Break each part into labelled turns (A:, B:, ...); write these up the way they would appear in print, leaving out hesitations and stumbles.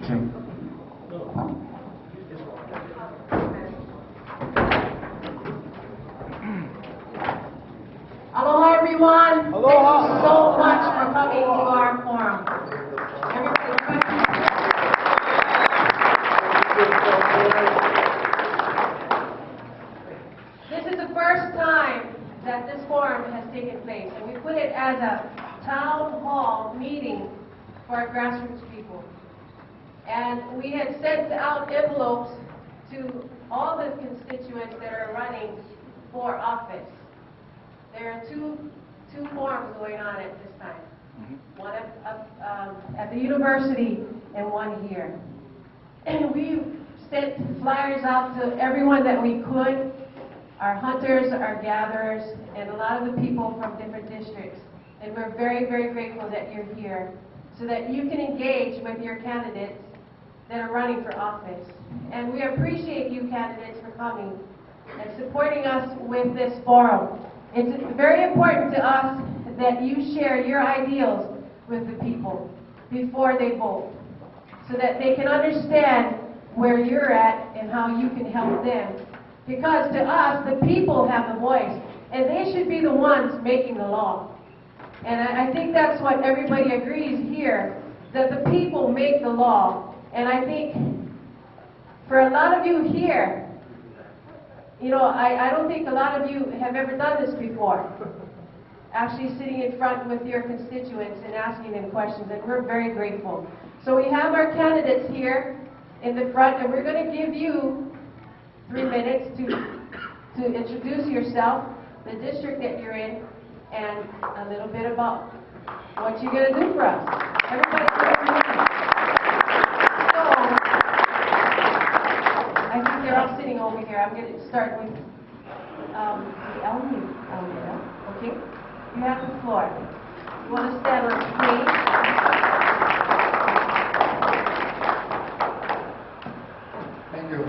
A: Aloha, everyone.
B: Aloha.
A: Thank you so much for coming to our forum. This is the first time that this forum has taken place, and we put it as a town hall meeting for our grassroots people. And we had sent out envelopes to all the constituents that are running for office. There are two forums going on at this time. One at the university and one here. And we sent flyers out to everyone that we could, our hunters, our gatherers, and a lot of the people from different districts. And we're very, very grateful that you're here so that you can engage with your candidates that are running for office. And we appreciate you candidates for coming and supporting us with this forum. It's very important to us that you share your ideals with the people before they vote, so that they can understand where you're at and how you can help them. Because to us, the people have the voice, and they should be the ones making the law. And I think that's what everybody agrees here, that the people make the law. And I think for a lot of you here, you know, I don't think a lot of you have ever done this before. Actually sitting in front with your constituents and asking them questions, and we're very grateful. So we have our candidates here in the front, and we're going to give you 3 minutes to introduce yourself, the district that you're in, and a little bit about what you're going to do for us. Everybody, I think they're all sitting over here. I'm going to start with the Aunty. Okay? You have the floor. You want to stand on stage?
B: Thank you.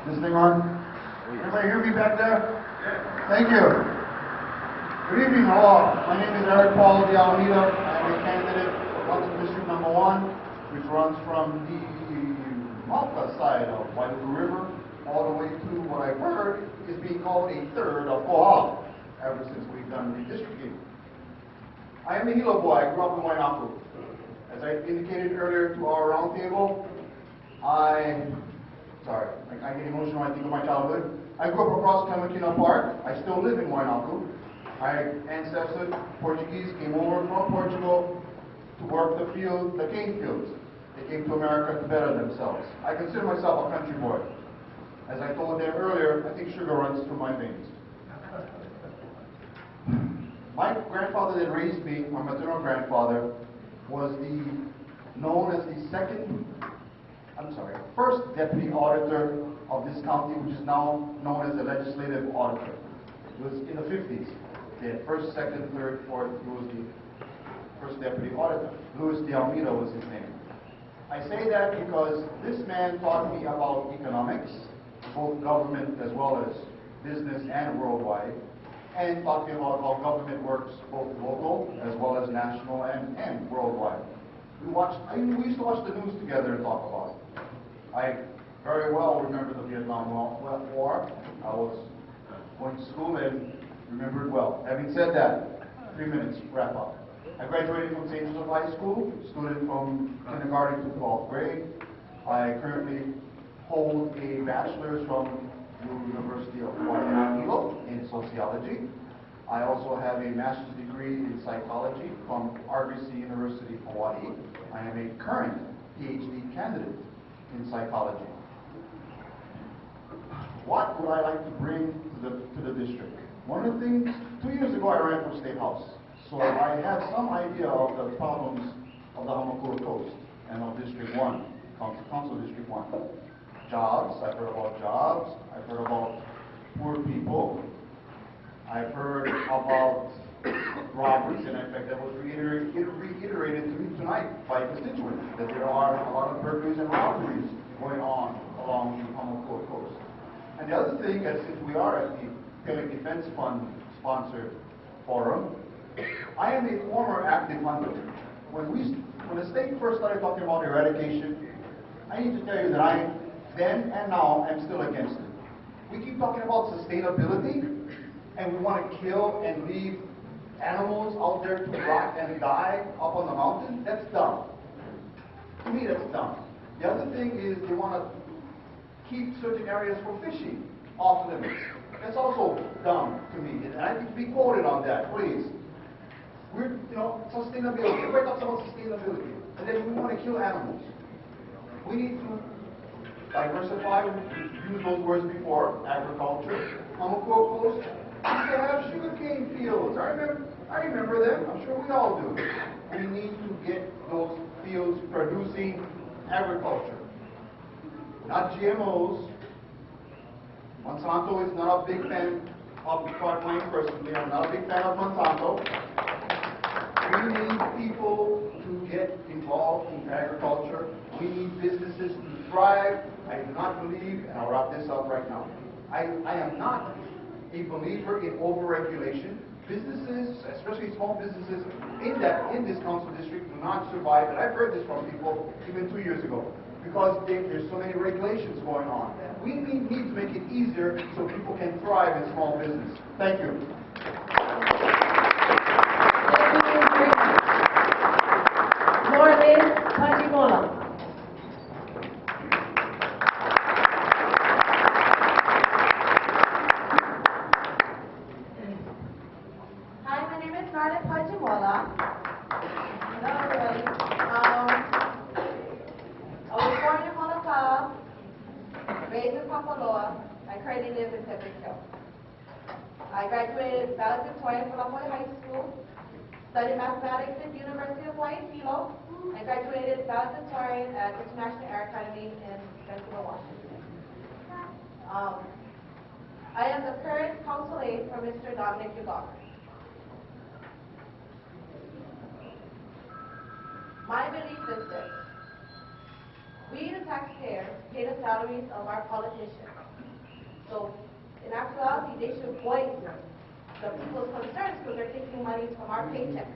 B: This thing on? Everybody hear me back there? Thank you. Good evening, all. My name is Eric Paul de Alameda. I am a candidate for Council District Number 1, which runs from the Malta side of Wailuku River all the way to what I've heard is being called a third of Kohala, ever since we've done redistricting. I am a Hilo boy. I grew up in Wainaku. As I indicated earlier to our roundtable, I get emotional when I think of my childhood. I grew up across Kamakina Park. I still live in Wainaku. My ancestors, Portuguese, came over from Portugal to work the field, the cane fields. They came to America to better themselves. I consider myself a country boy. As I told them earlier, I think sugar runs through my veins. My grandfather that raised me, my maternal grandfather, was known as first deputy auditor of this county, which is now known as the legislative auditor. It was in the 50s. They had first, second, third, fourth. He was the first deputy auditor. Luis de Almeida was his name. I say that because this man taught me about economics, both government as well as business and worldwide, and taught me about how government works both local as well as national and worldwide. We used to watch the news together and talk about it. I very well remember the Vietnam War. I was going to school and remember it well. Having said that, 3 minutes, wrap up. I graduated from St. Joseph High School, student from kindergarten to 12th grade. I currently hold a bachelor's from the University of Hawaii, Hilo, in sociology. I also have a master's degree in psychology from RBC University, Hawaii. I am a current PhD candidate in psychology. What would I like to bring to the district? One of the things, 2 years ago I ran for State House. So I have some idea of the problems of the Hamakua Coast and of District 1, Council District 1. Jobs, I've heard about jobs. I've heard about poor people. I've heard about robberies, and in fact that was reiterated to me tonight by constituents, that there are a lot of burglaries and robberies going on along the Hamakua Coast. And the other thing, since we are at the Pele Defense Fund sponsored forum, I am a former active hunter. When when the state first started talking about eradication, I need to tell you that I, then and now, am still against it. We keep talking about sustainability, and we want to kill and leave animals out there to rot and die up on the mountain. That's dumb. To me, that's dumb. The other thing is they want to keep certain areas for fishing off limits. That's also dumb to me, and I need to be quoted on that, please. We're, sustainability. Everybody talks about sustainability, and then we want to kill animals. We need to diversify. We've used those words before. Agriculture. I'm a quote close. We used to have sugarcane fields. I remember them. I'm sure we all do. We need to get those fields producing agriculture, not GMOs. Monsanto is not a big fan of mine personally. I'm not a big fan of Monsanto. We need people to get involved in agriculture. We need businesses to thrive. I do not believe, and I'll wrap this up right now, I am not a believer in overregulation. Businesses, especially small businesses in this council district, do not survive, and I've heard this from people even 2 years ago, because there's so many regulations going on. We need to make it easier so people can thrive in small business. Thank you.
C: I graduated valedictorian from Hawaii High School, studied mathematics at the University of Hawaii, Hilo. I graduated valedictorian at International Air Academy in Vancouver, Washington. I am the current council aide for Mr. Dominic Ugar. My belief is this: we, the taxpayers, pay the salaries of our politicians. So, in actuality, they should voice the people's concerns because they're taking money from our paycheck.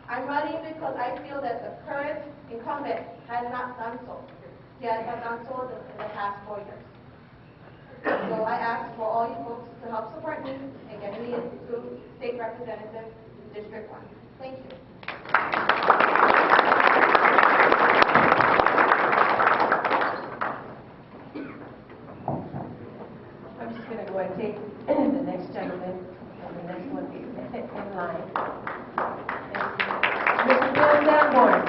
C: I'm running because I feel that the current incumbent has not done so. He has not done so in the past 4 years. So I ask for all you folks to help support me and get me into State Representative District 1. Thank you.
A: I'm just going to go and take the next gentleman and the next one in line. Mr. Bill Sanborn.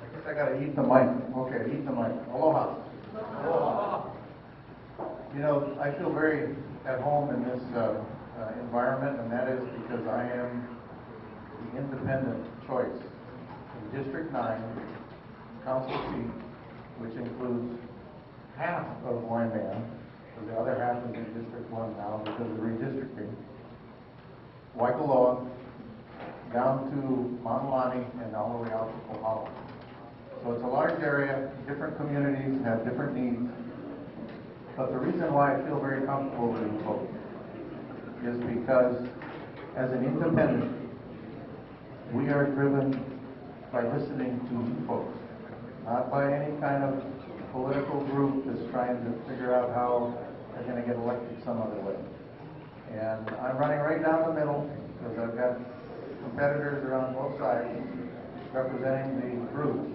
D: I guess I got to eat the mic. Okay, eat the mic. Aloha. Aloha. You know, I feel very at home in this environment, and that is because I am the independent choice in District 9 council seat, which includes half of Waiman, the other half is in District 1 now because of redistricting, Waikoloa, down to Manalani, and all the way out to Kohala. So it's a large area, different communities have different needs, but the reason why I feel very comfortable with you folks is because as an independent, we are driven by listening to you folks, not by any kind of political group that's trying to figure out how they're going to get elected some other way. And I'm running right down the middle because I've got competitors around both sides representing the groups.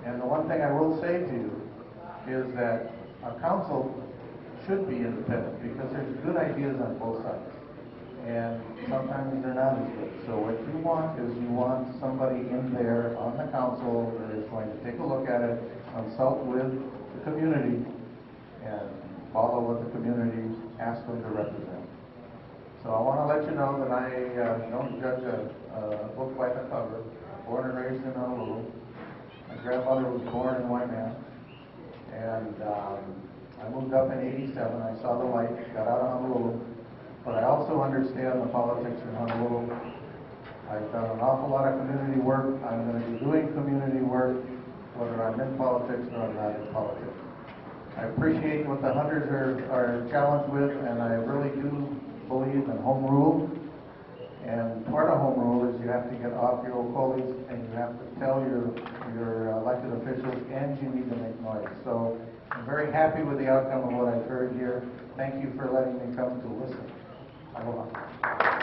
D: And the one thing I will say to you is that a council should be independent because there's good ideas on both sides. And sometimes they're not as good. So what you want is you want somebody in there on the council that is going to take a look at it, consult with the community, and follow what the community asks them to represent. So I want to let you know that I don't judge a book by the cover. Born and raised in Honolulu. My grandmother was born in Waiman. And I moved up in '87. I saw the light, got out of Honolulu. But I also understand the politics in Honolulu. I've done an awful lot of community work. I'm going to be doing community work, whether I'm in politics or I'm not in politics. I appreciate what the hunters are challenged with, and I really do believe in home rule. And part of home rule is you have to get off your okolis and you have to tell your elected officials, and you need to make noise. So I'm very happy with the outcome of what I've heard here. Thank you for letting me come to listen. Aloha.